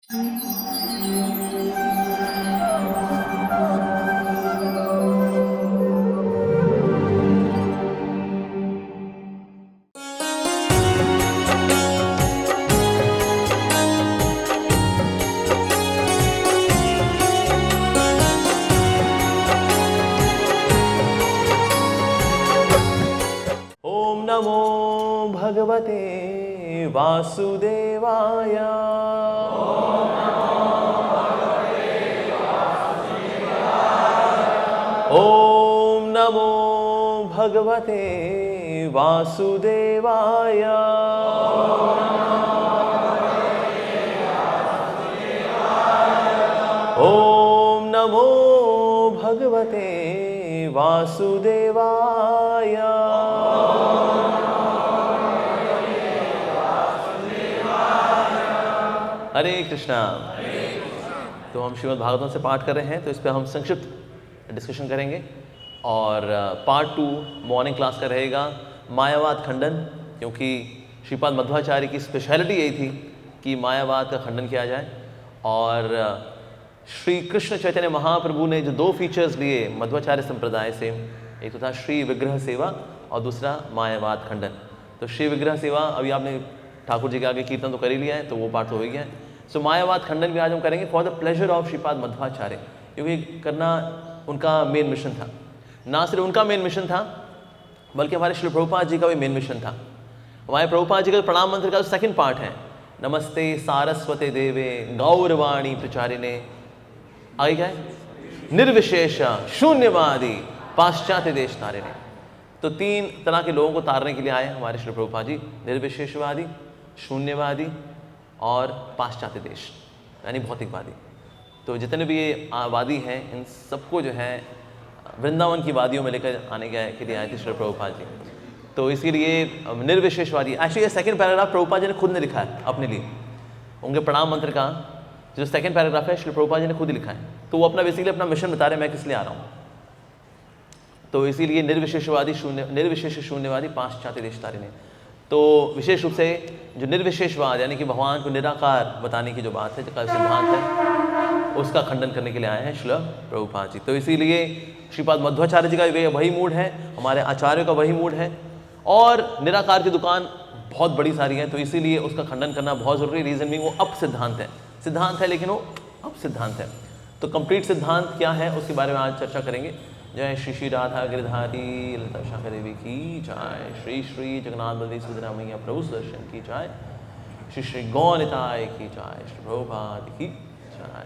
ओम नमो भगवते वासुदेवाय। ओम नमो भगवते वासुदेवाय। ओम नमो भगवते वासुदेवाय। हरे कृष्णा। तो हम श्रीमद् भागवतम से पाठ कर रहे हैं, तो इस पर हम संक्षिप्त डिस्कशन करेंगे। और पार्ट 2 मॉर्निंग क्लास का रहेगा मायावाद खंडन, क्योंकि श्रीपाद मध्वाचार्य की स्पेशलिटी यही थी कि मायावाद का खंडन किया जाए। और श्री कृष्ण चैतन्य महाप्रभु ने जो 2 फीचर्स लिए मध्वाचार्य संप्रदाय से, एक तो था श्री विग्रह सेवा और दूसरा मायावाद खंडन। तो श्री विग्रह सेवा अभी आपने ठाकुर जी के आगे कीर्तन तो कर ही लिया है, तो वो पाठ तो हो ही गया है। सो मायावाद खंडन भी आज हम करेंगे for the pleasure of Shripad Madhvacharya, क्योंकि करना उनका मेन मिशन था। ना सिर्फ उनका मेन मिशन था, बल्कि हमारे श्री प्रभुपाद जी का भी मेन मिशन था। हमारे प्रभुपाद जी का प्रणाम मंत्र का सेकंड पार्ट है, नमस्ते सारस्वते देवे गौरवाणी प्रचारिणे। आगे क्या है? निर्विशेष शून्यवादी पाश्चात्य देश तारिणे। तो 3 तरह के लोगों को तारने के लिए आए हमारे श्री प्रभुपाद जी, निर्विशेषवादी, शून्यवादी और पाश्चात्य देश यानी भौतिकवादी। तो जितने भी ये वादी हैं, इन सबको जो है वृंदावन की वादियों में लेकर आने के लिए आए थे श्री प्रभुपाद जी। तो इसीलिए निर्विशेषवादी, एक्चुअली ये सेकंड पैराग्राफ प्रभुपाद जी ने खुद ने लिखा है अपने लिए। उनके प्रणाम मंत्र का जो सेकंड पैराग्राफ है श्री प्रभुपाद जी ने खुद ही लिखा है। तो वो अपना बेसिकली अपना मिशन बता रहे हैं, मैं किस लिए आ रहा हूँ। तो इसीलिए निर्विशेष शून्यवादी पाश्चात्य देश तारिणे। तो विशेष रूप से जो निर्विशेषवाद यानी कि भगवान को निराकार बताने की जो बात है, जो सिद्धांत है, उसका खंडन करने के लिए आए हैं श्रील प्रभुपाद जी। तो इसीलिए श्रीपाद मध्वाचार्य जी का वही मूड है, हमारे आचार्यों का वही मूड है। और निराकार की दुकान बहुत बड़ी सारी है, तो इसीलिए उसका खंडन करना बहुत ज़रूरी। रीज़न भी वो अप सिद्धांत है, लेकिन वो अप सिद्धांत है। तो कंप्लीट सिद्धांत क्या है उसके बारे में आज चर्चा करेंगे। जय श्री श्री राधा गिरधारी ललिता शाखा देवी की जय, श्री श्री जगन्नाथ बलदेव सुभद्रा मैया प्रभु सुदर्शन की जय, श्री श्री गौनिताय की जय, श्री प्रभुपाद की जय।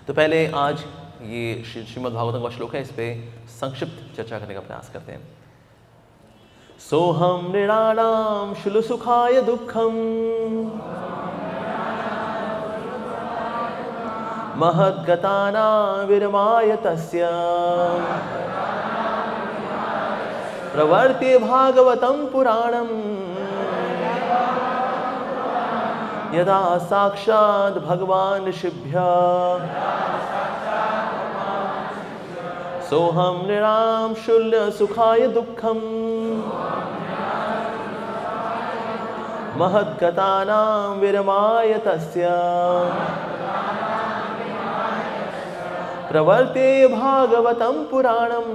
तो पहले आज ये श्रीमद् भागवतम का श्लोक है, इस पे संक्षिप्त चर्चा करने का प्रयास करते हैं। सोहम नृणाणाम शुल सुखाय दुःखम महद्गताना विरमाय तस्य प्रवर्ते भागवतं पुराणं यदा साक्षात् भगवान् ऋषिभ्यः सोहम नृणाम शुल्य सुखाय दुःखम महद्गतानां विरमाय तस्य प्रवर्ते भागवतं पुराणं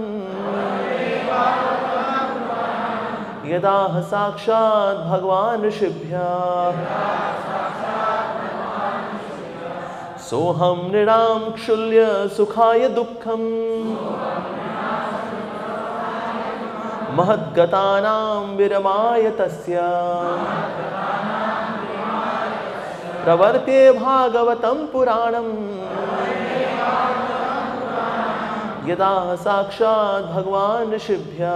यदा साक्षात् भगवान् ऋषिभ्यः सोहम नृणाम क्षुल्य सुखाय दुःखम महद्गतानां विरमाय तस्य प्रवर्ते भागवतं पुराणं यदा साक्षात् भगवान् ऋषिभ्यः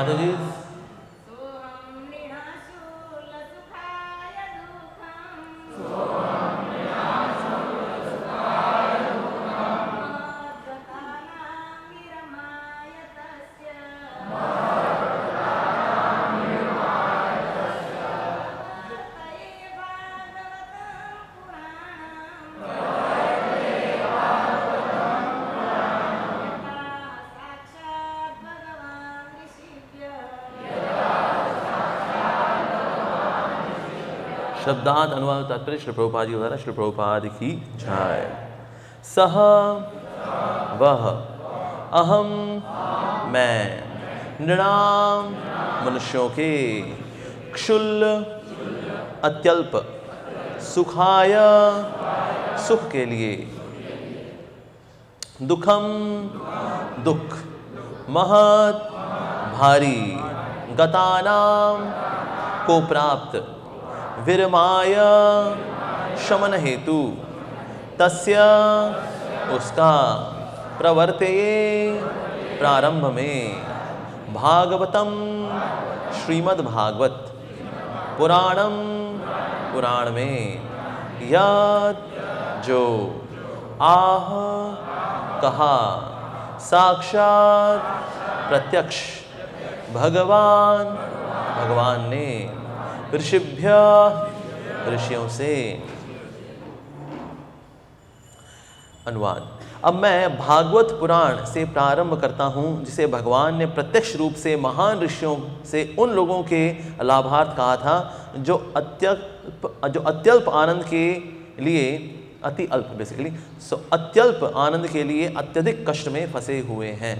माता जी। शब्दार्थ अनुवाद तात्पर्य श्री प्रभुपाद जी द्वारा। श्री प्रभुपाद की जय। सह वह अहम मैं नृणाम मनुष्यों के क्षुल्ल अत्यल्प सुखाय सुख के लिए दुखम दुख महत भारी गतानाम को प्राप्त विरमाय शमन हेतु तस्य उसका प्रवर्तये प्रारंभ में भागवतम श्रीमद् भागवत पुराणम पुराण में यद जो आह कहा साक्षात प्रत्यक्ष भगवान भगवान ने ऋषिभ्य ऋषियों से। अनुवाद। अब मैं भागवत पुराण से प्रारंभ करता हूँ जिसे भगवान ने प्रत्यक्ष रूप से महान ऋषियों से उन लोगों के लाभार्थ कहा था जो अत्यल्प आनंद के लिए अत्यल्प आनंद के लिए अत्यधिक कष्ट में फंसे हुए हैं।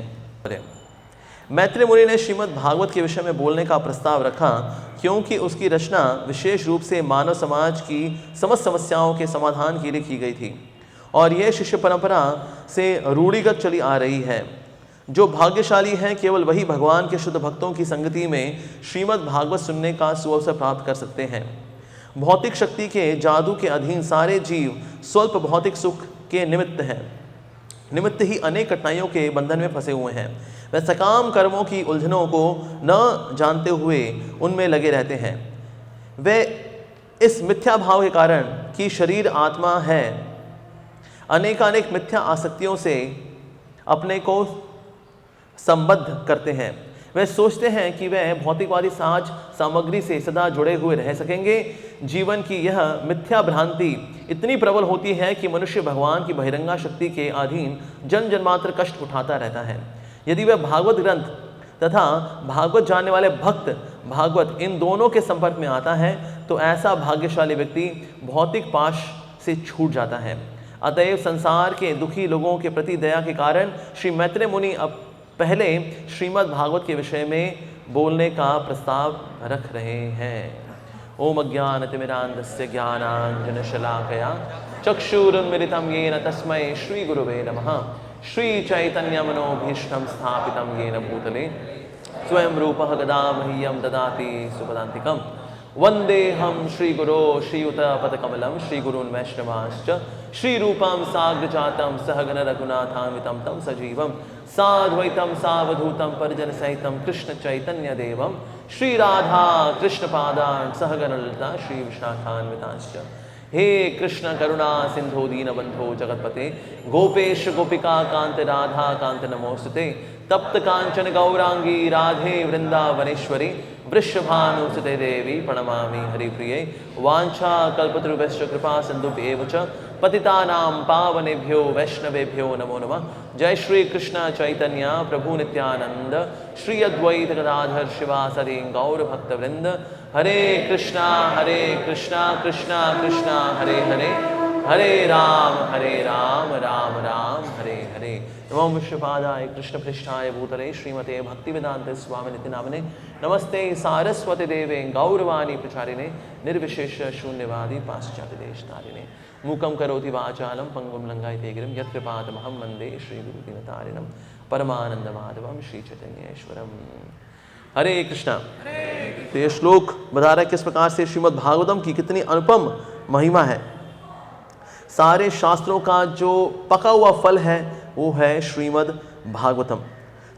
मैत्रेय मुनि ने श्रीमद् भागवत के विषय में बोलने का प्रस्ताव रखा क्योंकि उसकी रचना विशेष रूप से मानव समाज की समस्त समस्याओं के समाधान के लिए की गई थी और यह शिष्य परंपरा से रूढ़िगत चली आ रही है। जो भाग्यशाली हैं केवल वही भगवान के शुद्ध भक्तों की संगति में श्रीमद् भागवत सुनने का सुअवसर प्राप्त कर सकते हैं। भौतिक शक्ति के जादू के अधीन सारे जीव स्वल्प भौतिक सुख के निमित्त ही अनेक कठिनाइयों के बंधन में फंसे हुए हैं। वे सकाम कर्मों की उलझनों को न जानते हुए उनमें लगे रहते हैं। वे इस मिथ्या भाव के कारण कि शरीर आत्मा है अनेकानेक मिथ्या आसक्तियों से अपने को संबद्ध करते हैं। वे सोचते हैं कि वे भौतिकवादी साज सामग्री से सदा जुड़े हुए रह सकेंगे। जीवन की यह मिथ्या भ्रांति इतनी प्रबल होती है कि मनुष्य भगवान की बहिरंगा शक्ति के अधीन जन्म जन्मांतर कष्ट उठाता रहता है। यदि वह भागवत ग्रंथ तथा भागवत जानने वाले भक्त भागवत इन दोनों के संपर्क में आता है तो ऐसा भाग्यशाली व्यक्ति भौतिक पाश से छूट जाता है। अतएव संसार के दुखी लोगों के प्रति दया के कारण श्री मैत्रेय मुनि अब पहले श्रीमद् भागवत के विषय में बोलने का प्रस्ताव रख रहे हैं। ओम अज्ञानतिमिरान्धस्य ज्ञानाञ्जनशलाकया चक्षुरुन्मिलितं येन तस्मै श्री गुरुवे नमः। श्री चैतन्यमनोभीष्टं स्थापितं येन भूतले स्वयं रूपः गदा मह्यं ददाति सुपदान्तिकम्। वन्देऽहं श्रीगुरो श्रीयुतपदकमलं श्रीगुरून् वैष्णवांश्च श्रीरूपं साग्रजातं सहगण रघुनाथान्वितं तं सजीवं साद्वैतं सावधूतं परिजनसहितं कृष्णचैतन्यदेवं श्रीराधा कृष्णपादान् सहगण ललिता श्रीविशाखान्वितांश्च। हे कृष्ण करुणा सिंधु दीनबंधो जगतपते गोपेश गोपिका कांत राधा कांत नमोस्तुते। तप्त कांचन गौरांगी राधे वृंदावनेश्वरी वृषभानुसुते देवी प्रणमामि हरिप्रिये। वाञ्छा कल्पतरुभ्यश्च कृपा सिन्धुभ्येव च पतितानां पावनेभ्यो वैष्णवेभ्यो नमो नमः। जय श्री कृष्ण चैतन्य प्रभु नित्यानंद श्री अद्वैत गदाधर शिवासदि गौर भक्तवृंद। हरे कृष्णा कृष्णा कृष्णा हरे हरे हरे राम राम राम हरे हरे। नमो विश्वपादाय कृष्ण पृष्ठाय भूतले श्रीमते भक्तिवेदांत स्वामिनिति नामने। नमस्ते सारस्वती देवे गौरवाणी प्रचारिणे निर्विशेष शून्यवादी पाश्चात्य देशतारिणे। मूकं करोति वाचालं पंगुं लंघयते गिरिं यत्कृपातमहं वन्दे श्रीगुरुदीनतारिणं परमानंद माधवं श्री चैतन्येश्वरम। हरे कृष्णा। तो ये श्लोक बता रहा है किस प्रकार से श्रीमद् भागवतम की कितनी अनुपम महिमा है। सारे शास्त्रों का जो पका हुआ फल है वो है श्रीमद् भागवतम।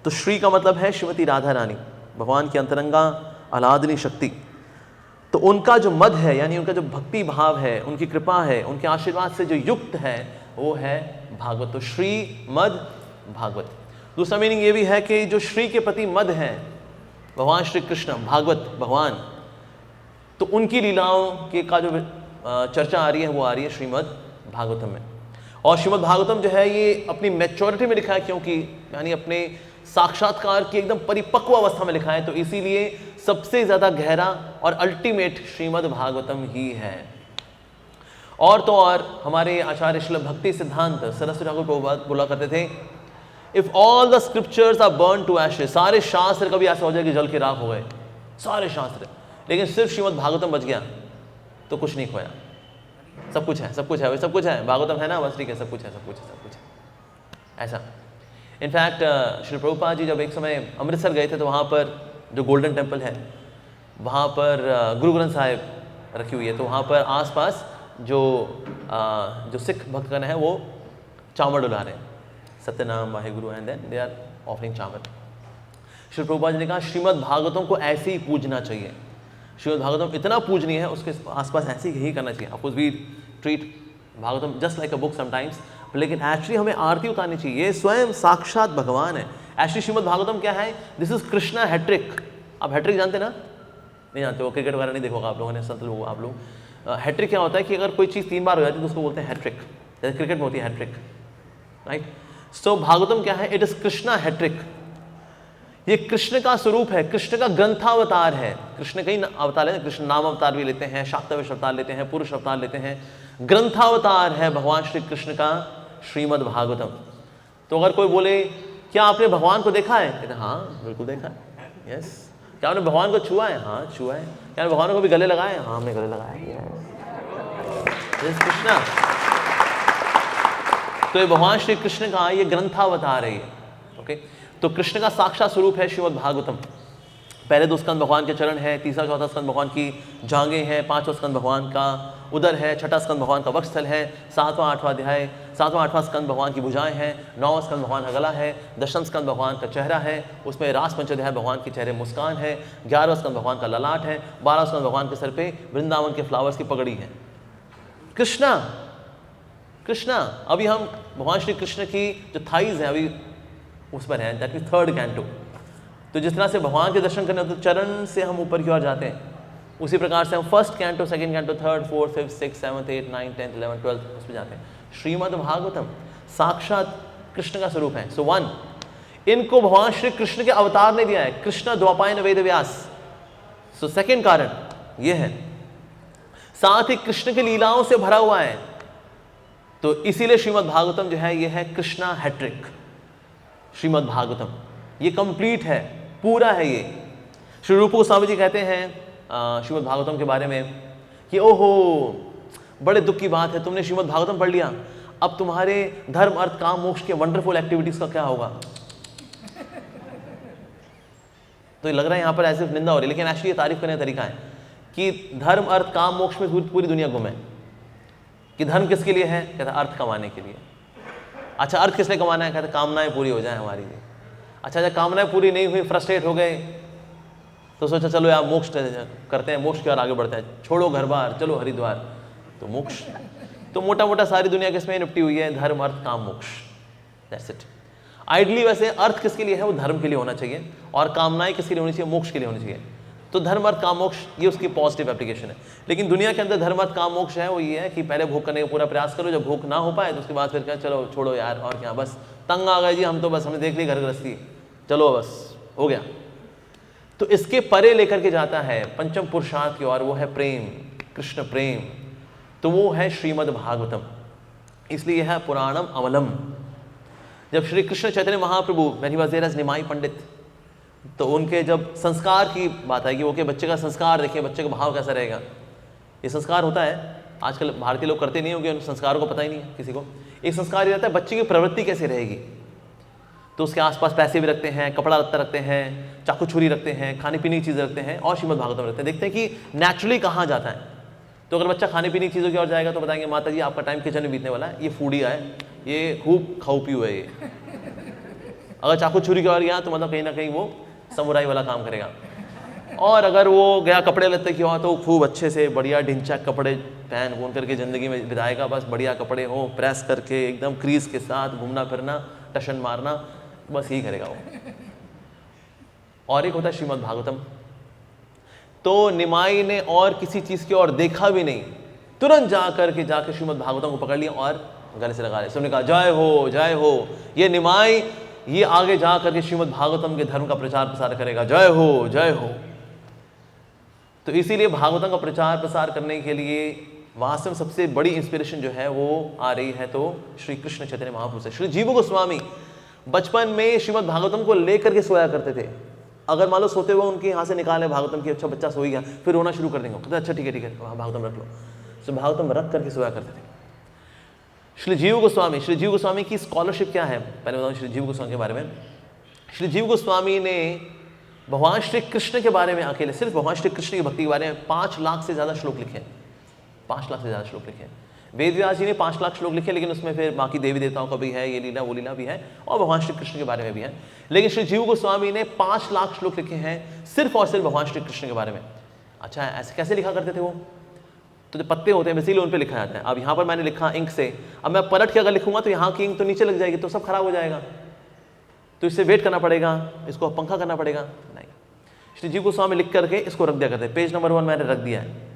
तो श्री का मतलब है श्रीमती राधा रानी भगवान की अंतरंगा आह्लादनी शक्ति। तो उनका जो मद है, यानी उनका जो भक्ति भाव है, उनकी कृपा है, उनके आशीर्वाद से जो युक्त है, वो है भागवत। तो श्री मद भागवत। दूसरा मीनिंग ये भी है कि जो श्री के प्रति मद है, भगवान श्री कृष्ण, भागवत भगवान, तो उनकी लीलाओं के का जो चर्चा आ रही है, वो आ रही है श्रीमद् भागवतम में। और श्रीमद् भागवतम जो है ये अपनी मैच्योरिटी में लिखा है, क्योंकि यानी अपने साक्षात्कार की एकदम परिपक्व अवस्था में लिखा है, तो इसीलिए सबसे ज़्यादा गहरा और अल्टीमेट श्रीमद् भागवतम ही है। और तो और हमारे आचार्य श्रील भक्ति सिद्धांत सरस्वती ठाकुर प्रभुपाद बोला करते थे, if all the scriptures are burn to ashes, सारे शास्त्र कभी ऐसा हो जाए कि जल के राख हो गए, सारे शास्त्र, लेकिन सिर्फ श्रीमद् भागवतम बच गया तो कुछ नहीं खोया। सब कुछ है, सब कुछ है, सब कुछ है, भागवतम है ना, बस ठीक है, सब कुछ है, सब कुछ है, सब कुछ है ऐसा। इनफैक्ट श्री प्रभुपाद जी जब एक समय अमृतसर गए थे, तो वहाँ पर जो गोल्डन टेम्पल है, वहाँ पर गुरु ग्रंथ साहिब रखी हुई है, तो वहाँ पर आसपास जो सिख भक्तगण है वो चावल डुला रहे हैं, Satyanam Waheguru, and then they are offering chawal. Shri Prabhupada ji ने कहा श्रीमद् भागवतम को ऐसे ही पूजना चाहिए, श्रीमद् भागवतम इतना पूजनीय है, उसके आसपास ऐसे ही करना चाहिए। Of course we treat Bhagavatam just like a book sometimes, लेकिन एक्चुअली हमें आरती उतारनी चाहिए, ये स्वयं साक्षात भगवान है। एक्चुअली श्रीमद् भागवतम क्या है, दिस इज कृष्णा हैट्रिक। आप हैट्रिक जानते ना? नहीं जानते, वो क्रिकेट वगैरह नहीं देखोगा आप लोगों ने, संत लोग आप लोग। हैट्रिक क्या होता है कि अगर कोई चीज़ 3 बार हो जाती है तो उसको बोलते हैं हैट्रिक, जैसे क्रिकेट में होती है हैट्रिक, राइट। सो भागवतम क्या है, इट इज कृष्णा हैट्रिक। ये कृष्ण का स्वरूप है, कृष्ण का ग्रंथावतार है। कृष्ण कई अवतार लेते हैं, कृष्ण नाम अवतार भी लेते हैं, शाक्तवेश अवतार लेते हैं, पुरुष अवतार लेते हैं, ग्रंथावतार है भगवान श्री कृष्ण का श्रीमद् भागवतम। तो अगर कोई बोले क्या आपने भगवान को देखा है, कहते हाँ बिल्कुल देखा है, यस। क्या आपने भगवान को छुआ है, हाँ छुआ है। क्या भगवान को भी गले लगाए, हाँ हमने गले लगाए, यस कृष्णा। तो ये भगवान श्री कृष्ण का ये ग्रंथावतार है, ओके। तो कृष्ण का साक्षात स्वरूप है श्रीमद् भागवतम। पहले 2 स्कंद भगवान के चरण है, तीसरा चौथा स्कंद भगवान की जांघें हैं, 5वां स्कंद भगवान का उदर है, 6ठा स्कंद भगवान का वक्षस्थल है, 7वां 8वां अध्याय 7वां 8वां स्कंद भगवान की भुजाएं हैं, 9वां स्कंद भगवान का गला है, 10वां स्कंद भगवान का चेहरा है, उसमें रास पंचाध्याय भगवान के चेहरे मुस्कान है, 11वां स्कंद भगवान का ललाट है, 12वां स्कंद भगवान के सर पे वृंदावन के फ्लावर्स की पगड़ी है। कृष्णा कृष्णा। अभी हम भगवान श्री कृष्ण की जो थाइज है अभी उस पर है, दैट इज 3rd कैंटो। तो जिस तरह से भगवान के दर्शन करने तो चरण से हम ऊपर की ओर जाते हैं, उसी प्रकार से हम 1st canto, 2nd canto, 3rd, 4th, 5th, 6th, 7th, 8th, 9th, 10th, 11th, 12th उस पर जाते हैं। श्रीमद् भागवतम साक्षात कृष्ण का स्वरूप है। सो 1, इनको भगवान श्री कृष्ण के अवतार ने दिया है, कृष्ण द्वापायन वेद व्यास। सो 2nd कारण ये है, साथ ही कृष्ण की लीलाओं से भरा हुआ है। तो इसीलिए श्रीमद् भागवतम जो है ये है कृष्णा हैट्रिक। श्रीमद् भागवतम ये कंप्लीट है, पूरा है ये। श्री रूप गोस्वामी जी कहते हैं श्रीमद् भागवतम के बारे में कि ओहो बड़े दुख की बात है, तुमने श्रीमद् भागवतम पढ़ लिया, अब तुम्हारे धर्म अर्थ काम मोक्ष के वंडरफुल एक्टिविटीज का क्या होगा। तो ये लग रहा है यहाँ पर ऐसे निंदा हो रही है, लेकिन एक्चुअली ये तारीफ करने का तरीका है कि धर्म अर्थ काम मोक्ष में पूरी दुनिया घूमे। कि धर्म किसके लिए है, कहता अर्थ कमाने के लिए। अच्छा अर्थ किस लिए कमाना है, कहते कामनाएं पूरी हो जाए हमारी लिए। अच्छा जब कामनाएं पूरी नहीं हुई, फ्रस्ट्रेट हो गए, तो सोचा चलो यार मोक्ष करते हैं, मोक्ष की ओर आगे बढ़ते हैं, छोड़ो घर बार चलो हरिद्वार, तो मोक्ष। तो मोटा मोटा सारी दुनिया किसमें निपटी हुई है, धर्म अर्थ काम मोक्ष, दैट्स इट। आइडली वैसे अर्थ किसके लिए है, वो धर्म के लिए होना चाहिए, और कामनाएं किसके लिए होनी चाहिए, मोक्ष के लिए होनी चाहिए। तो धर्म अर्थ काम मोक्ष ये उसकी पॉजिटिव एप्लीकेशन है। लेकिन दुनिया के अंदर धर्म अर्थ काम मोक्ष है वो ये है कि पहले भोग करने का पूरा प्रयास करो, जब भोग ना हो पाए तो उसके बाद फिर क्या, चलो छोड़ो यार और क्या, बस तंग आ गए जी हम तो, बस हमने देख ली घर गृहस्थी, चलो बस हो गया। तो इसके परे लेकर के जाता है पंचम पुरुषार्थ की ओर, वो है प्रेम, कृष्ण प्रेम। तो वो है श्रीमद् भागवतम, इसलिए है पुराणम अमलम। जब Shri Krishna Chaitanya Mahaprabhu when he was there as Nimai Pandit, तो उनके जब संस्कार की बात आएगी, वो के बच्चे का संस्कार देखिए, बच्चे का भाव कैसा रहेगा। ये संस्कार होता है, आजकल भारतीय लोग करते नहीं होंगे, उन संस्कारों को पता ही नहीं है किसी को। एक संस्कार ये रहता है बच्चे की प्रवृत्ति कैसे रहेगी। तो उसके आसपास पैसे भी रखते हैं, कपड़ा लत्ता रखते हैं, चाकू छुरी रखते हैं, खाने पीने की चीज़ें रखते हैं, और श्रीमद् भागवतम रखते हैं। देखते हैं कि नेचुरली कहाँ जाता है। तो अगर बच्चा खाने पीने की चीज़ों की ओर जाएगा तो बताएंगे माता जी आपका टाइम किचन में बीतने वाला है, ये फूडी है, ये खूब खाऊ पीऊ है ये। अगर चाकू छुरी की ओर गया तो मतलब कहीं ना कहीं वो समुराई वाला काम करेगा। और अगर वो गया कपड़े लत्ते की हो तो खूब अच्छे से बढ़िया ढिंचैक कपड़े पहन घूम करके ज़िंदगी में बिताएगा, बस बढ़िया कपड़े हो, प्रेस करके एकदम क्रीज के साथ घूमना फिरना, टशन मारना, बस यही करेगा वो। और एक होता है श्रीमद् भागवतम। तो निमाई ने और किसी चीज़ की ओर देखा भी नहीं, तुरंत जाके श्रीमद् भागवतम को पकड़ लिया और गले से लगा लिया। सबने कहा जय हो जय हो, ये निमाई ये आगे जा करके श्रीमद् भागवतम के धर्म का प्रचार प्रसार करेगा, जय हो जय हो। तो इसीलिए भागवतम का प्रचार प्रसार करने के लिए वास्तव में सबसे बड़ी इंस्पिरेशन जो है वो आ रही है तो श्री कृष्ण चैतन्य महाप्रभु से। श्री जीव गोस्वामी बचपन में श्रीमद् भागवतम को लेकर के सोया करते थे। अगर मान लो सोते हुए उनके यहाँ से निकाले भागवतम की, अच्छा बच्चा सो गया, फिर रोना शुरू कर देंगे, कहते अच्छा ठीक है भागवतम रख लो, तो भागवतम रख करके सोया करते थे। श्री जीव गोस्वामी की स्कॉलरशिप क्या है, पहले बताऊँ श्री जीव गोस्वामी के बारे में। श्री जीव गोस्वामी ने भगवान श्री कृष्ण के बारे में अकेले, सिर्फ भगवान श्री कृष्ण की भक्ति के बारे में 5 लाख से ज़्यादा श्लोक लिखे हैं। 5 लाख से ज़्यादा श्लोक लिखे हैं। वेद व्यास जी ने 5 लाख श्लोक लिखे, लेकिन उसमें फिर बाकी देवी देवताओं का भी है, ये लीला वो लीला भी है, और भगवान श्री कृष्ण के बारे में भी है। लेकिन श्री जीव गोस्वामी ने 5 लाख श्लोक लिखे हैं सिर्फ और सिर्फ भगवान श्री कृष्ण के बारे में। अच्छा, ऐसे कैसे लिखा करते थे वो? तो जो पत्ते होते हैं इसीलिए उन पर लिखा जाता है। अब यहाँ पर मैंने लिखा इंक से, अब मैं पलट के अगर लिखूंगा तो यहाँ की इंक तो नीचे लग जाएगी, तो सब खराब हो जाएगा, तो इससे वेट करना पड़ेगा, इसको पंखा करना पड़ेगा। नहीं, श्री जीव गोस्वामी लिख करके इसको रख दिया करते हैं। पेज नंबर 1 मैंने रख दिया है।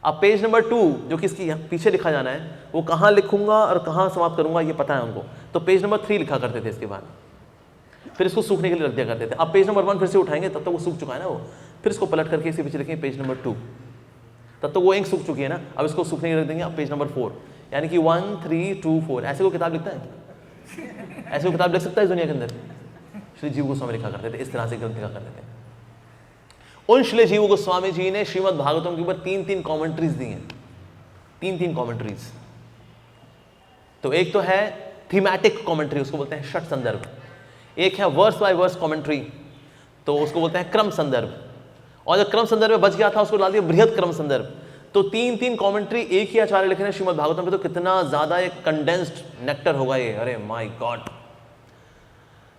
अब पेज नंबर 2 जो कि इसकी पीछे लिखा जाना है, वो कहाँ लिखूंगा और कहाँ समाप्त करूंगा ये पता है उनको, तो पेज नंबर 3 लिखा करते थे। इसके बाद फिर इसको सूखने के लिए रख दिया करते थे। अब पेज नंबर 1 फिर से उठाएंगे, तब तक वो सूख चुका है ना वो, फिर इसको पलट करके इसके पीछे लिखेंगे पेज नंबर 2, तब तक वो इंक सूख चुकी है ना। अब इसको सूखने के लिए रख देंगे। अब पेज नंबर 4, यानी कि 1 3 2 4 ऐसे को किताब लिखता है, ऐसे को किताब लिख सकता है इस दुनिया के अंदर? श्री जीव गोस्वामी लिखा करते थे, इस तरह से ग्रंथ लिखा करते थे। उन श्री जीव गोस्वामी जी ने श्रीमद् भागवतम के ऊपर 3 कमेंट्रीज दी हैं। 3 कमेंट्रीज। तो एक तो है थीमैटिक कमेंट्री, उसको बोलते हैं षट संदर्भ। एक है वर्स बाय वर्स कमेंट्री, तो उसको बोलते हैं क्रम संदर्भ। और जो क्रम संदर्भ में बच गया था उसको डाल दिया बृहद क्रम संदर्भ। तो 3 कमेंट्री एक ही आचार्य लिखे हैं श्रीमद् भागवतम पे, तो कितना ज्यादा एक कंडेंस्ड नेक्टर होगा ये, अरे माय गॉड।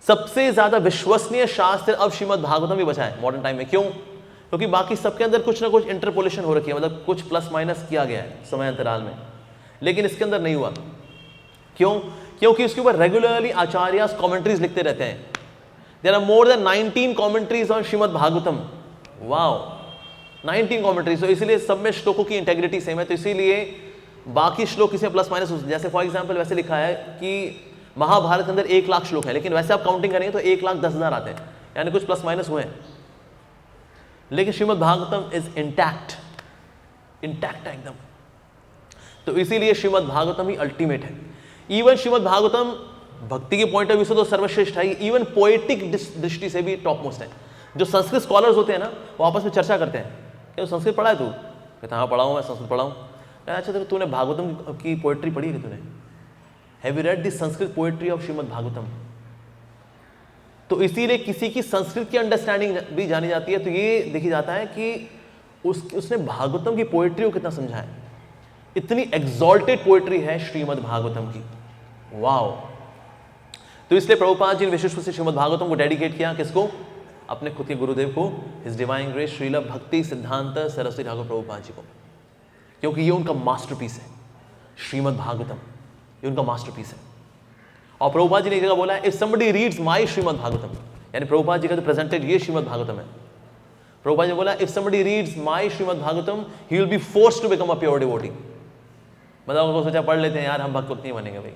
सबसे ज्यादा विश्वसनीय शास्त्र अब श्रीमद् भागवतम भी बचा है मॉडर्न टाइम में। क्यों? क्योंकि बाकी सबके अंदर कुछ ना कुछ इंटरपोलेशन हो रखी है, मतलब कुछ प्लस माइनस किया गया है समय अंतराल में, लेकिन इसके अंदर नहीं हुआ। क्यों? क्योंकि इसके ऊपर रेगुलरली आचार्य कमेंट्रीज लिखते रहते हैं। There are more than 19 commentaries on Shrimad Bhagavatam. Wow, 19 commentaries. तो इसीलिए सब में श्लोकों की इंटेग्रिटी सेम है, तो इसीलिए बाकी श्लोक इसमें प्लस माइनस, जैसे फॉर एग्जाम्पल वैसे लिखा है कि महाभारत के अंदर 1 लाख श्लोक है, लेकिन वैसे आप काउंटिंग करेंगे तो 1,10,000 आते हैं, यानी कुछ प्लस माइनस हुए हैं। लेकिन श्रीमद् भागवतम इज इंटैक्ट है एकदम। तो इसीलिए श्रीमद् भागवतम ही अल्टीमेट है। इवन श्रीमद् भागवतम भक्ति के पॉइंट ऑफ व्यू से तो सर्वश्रेष्ठ है, इवन पोएटिक दृष्टि से भी टॉप मोस्ट है। जो संस्कृत स्कॉलर्स होते हैं ना, वो आपस में चर्चा करते हैं, क्या संस्कृत पढ़ा है तू? कहता हाँ पढ़ा हूँ, मैं संस्कृत पढ़ा हूँ। अच्छा तो तूने भागवतम की पोएट्री पढ़ी है कि तूने? Have you read the Sanskrit poetry of Shrimad Bhagavatam? तो इसीलिए किसी की संस्कृत की अंडरस्टैंडिंग भी जानी जाती है, तो ये देखी जाता है कि उसने भागवतम की पोएट्री को कितना समझा है। इतनी एग्जॉल्टेड पोएट्री है श्रीमद् भागवतम की, वाओ। तो इसलिए प्रभुपाद जी ने विशेष रूप से श्रीमद् भागवतम को डेडिकेट किया, किसको? अपने खुद के गुरुदेव को, हिज डिवाइन ग्रेस श्रील भक्ति सिद्धांत सरस्वती ठाकुर प्रभुपाद जी को, क्योंकि ये उनका मास्टरपीस है। श्रीमद् भागवतम ये उनका मास्टरपीस है। और प्रभुपाद जी ने एक जगह बोला है, if somebody reads my Shrimad Bhagavatam, यानी प्रभुपाद जी का जो प्रेजेंटेड ये श्रीमद् भागवतम है, प्रभुपाद जी ने बोला if somebody reads my Shrimad Bhagavatam he will be forced to become a pure devotee. मतलब उनको सोचा पढ़ लेते हैं यार, हम भक्त नहीं बनेंगे भाई।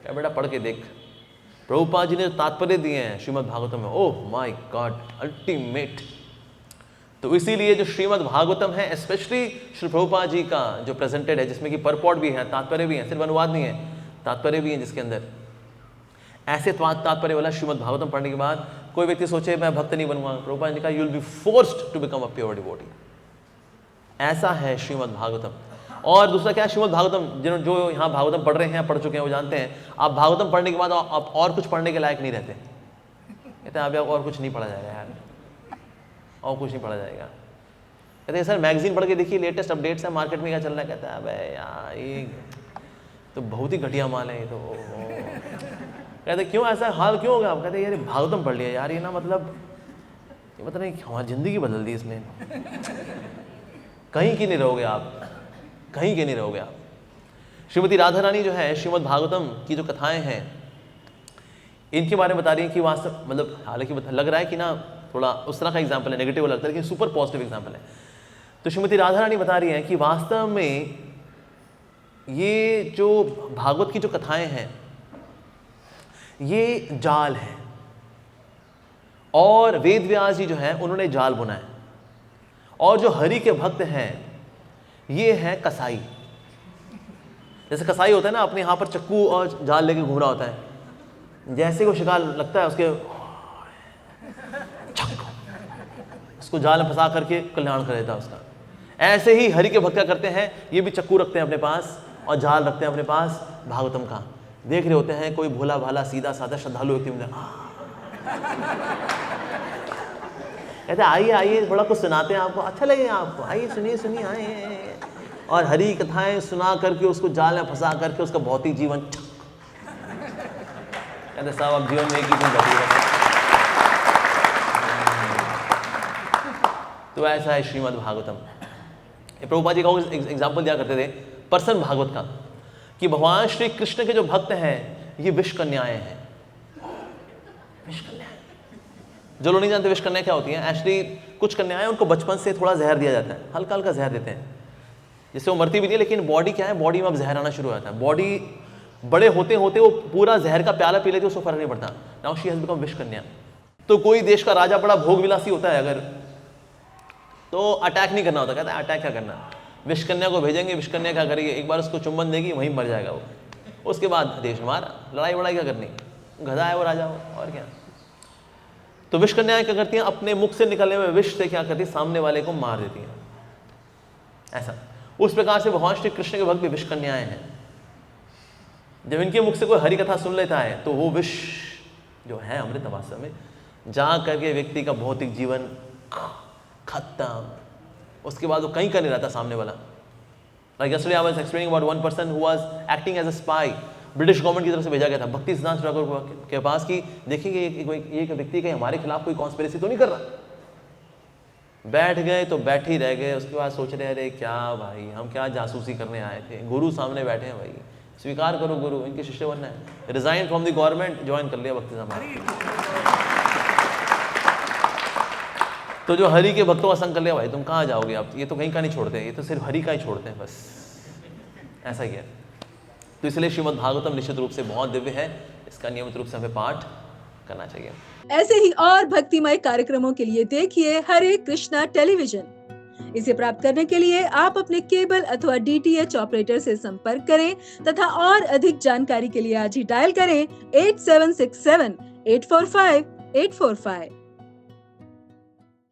क्या बेटा पढ़ के देख, प्रभुपाद जी ने तात्पर्य दिए हैं श्रीमद् भागवतम में, ओह माय गॉड, अल्टीमेट। तो इसीलिए जो श्रीमद् भागवतम है, स्पेशली श्री प्रभुपाद जी का जो प्रेजेंटेड है, जिसमें कि परपॉट भी है, तात्पर्य भी है, सिर्फ अनुवाद नहीं है, तात्पर्य भी है, जिसके अंदर ऐसे तात्पर्य वाला श्रीमद् भागवतम पढ़ने के बाद कोई व्यक्ति सोचे मैं भक्त नहीं बनूंगा, प्रभुपाद जी का you will be forced to become a pure devotee. ऐसा है श्रीमद् भागवतम। और दूसरा क्या है, श्रीमद् भागवतम जो यहाँ भागवतम पढ़ रहे हैं, पढ़ चुके हैं, वो जानते हैं, आप भागवतम पढ़ने के बाद आप और कुछ पढ़ने के लायक नहीं रहते। कहते हैं अब और कुछ नहीं पढ़ा जाएगा यार, और कुछ नहीं पढ़ा जाएगा। कहते हैं सर मैगजीन पढ़ के देखिए, लेटेस्ट अपडेट्स है मार्केट में क्या चल रहा है। कहता है अबे यार ये तो बहुत ही घटिया माल है, ये तो कहते क्यों ऐसा हाल क्यों हो गया? आप कहते यार भागवतम पढ़ लिया यार, ये ना मतलब ये पता नहीं हमारी ज़िंदगी बदल दी इसमें। कहीं की नहीं रहोगे आप, कहीं के नहीं रहोगे आप। श्रीमती राधा रानी जो है श्रीमद् भागवतम की जो कथाएं हैं इनके बारे में बता रही हैं कि वास्तव मतलब हालांकि लग रहा है कि ना थोड़ा उस तरह का एग्जाम्पल है, नेगेटिव लगता है, लेकिन सुपर पॉजिटिव एग्जाम्पल है। तो श्रीमती राधा रानी बता रही हैं कि वास्तव में ये जो भागवत की जो कथाएं हैं ये जाल है, और वेद व्यास जी जो है उन्होंने जाल बुना है, और जो हरि के भक्त हैं ये है कसाई। जैसे कसाई होता है ना, अपने यहाँ पर चक्कू और जाल लेके घूम रहा होता है, जैसे को शिकार लगता है उसके उसको जाल में फंसा करके कल्याण कर देता है उसका। ऐसे ही हरि के भक्त क्या करते हैं, ये भी चक्कू रखते हैं अपने पास और जाल रखते हैं अपने पास भागवतम का। देख रहे होते हैं कोई भोला भाला सीधा साधा श्रद्धालु व्यक्ति कहते आइए आइए थोड़ा कुछ सुनाते हैं आपको, अच्छा लगेगा आपको, आइए सुनिए सुनिए आइए, और हरि कथाएं सुना करके उसको जाल में फंसा करके उसका भौतिक जीवन कहते साहब अब जीवन में एक ही चीज बची है। तो ऐसा है श्रीमद् भागवतम। प्रभुपाद जी का एग्जाम्पल दिया करते थे पर्सन भागवत का कि भगवान श्री कृष्ण के जो भक्त हैं ये विष कन्याएं हैं। विष कन्याएं, जो लोग नहीं जानते विष कन्याएं क्या होती हैं, एक्चुअली कुछ कन्याएं उनको बचपन से थोड़ा जहर दिया जाता है, हल्का हल्का जहर देते हैं, जिससे वो मरती भी नहीं, लेकिन बॉडी क्या है, बॉडी में अब जहर आना शुरू हो जाता है। बॉडी बड़े होते होते वो पूरा जहर का प्याला पी लेती है, उसको फर्क नहीं पड़ता। नाउ शी हैज बिकम विष कन्या। तो कोई देश का राजा बड़ा भोग विलासी होता है अगर, तो अटैक नहीं करना होता, कहता है अटैक क्या करना, विष कन्या को भेजेंगे, विष कन्या क्या करेगी, एक बार उसको चुंबन देगी वहीं मर जाएगा वो, उसके बाद देश हमारा, लड़ाई वड़ाई क्या करनी, गधा है वो राजा हो, और क्या। तो विष कन्याएं क्या करती हैं, अपने मुख से निकलने में विष से क्या करती है, सामने वाले को मार देती हैं। ऐसा उस प्रकार से भगवान श्री कृष्ण के भक्त भी विष कन्याएं हैं। जब इनके मुख से कोई हरि कथा सुन लेता है तो वो विष जो है अमृत वास्तव में जा करके व्यक्ति का भौतिक जीवन खत्म, उसके बाद वो कहीं का नहीं रहता सामने वाला। Like yesterday I was explaining about one person who was acting as a spy, British government की तरफ से भेजा गया था भक्ति सिद्धांत ठाकुर के पास कि देखिए ये व्यक्ति कहीं हमारे खिलाफ कोई कॉन्स्पिरेसी तो नहीं कर रहा। बैठ गए तो बैठ ही रह गए, उसके बाद सोच रहे अरे क्या भाई हम क्या जासूसी करने आए थे, गुरु सामने बैठे हैं भाई, स्वीकार करो गुरु, इनके शिष्य बनना है। Resign from the government, join कर लिया भक्ति समाज। तो जो हरि के भक्तों का संग कर लिया भाई तुम कहाँ जाओगे आप, ये तो कहीं का नहीं छोड़ते, ये तो सिर्फ हरि का ही छोड़ते हैं बस, ऐसा ही है। तो इसलिए श्रीमद् भागवतम निश्चित रूप से बहुत दिव्य है, इसका नियमित रूप से हमें पाठ करना चाहिए। ऐसे ही और भक्तिमय कार्यक्रमों के लिए देखिए हरे कृष्णा टेलीविजन। इसे प्राप्त करने के लिए आप अपने केबल अथवा DTH ऑपरेटर से संपर्क करें तथा और अधिक जानकारी के लिए आज ही डायल करें 8767 845 845।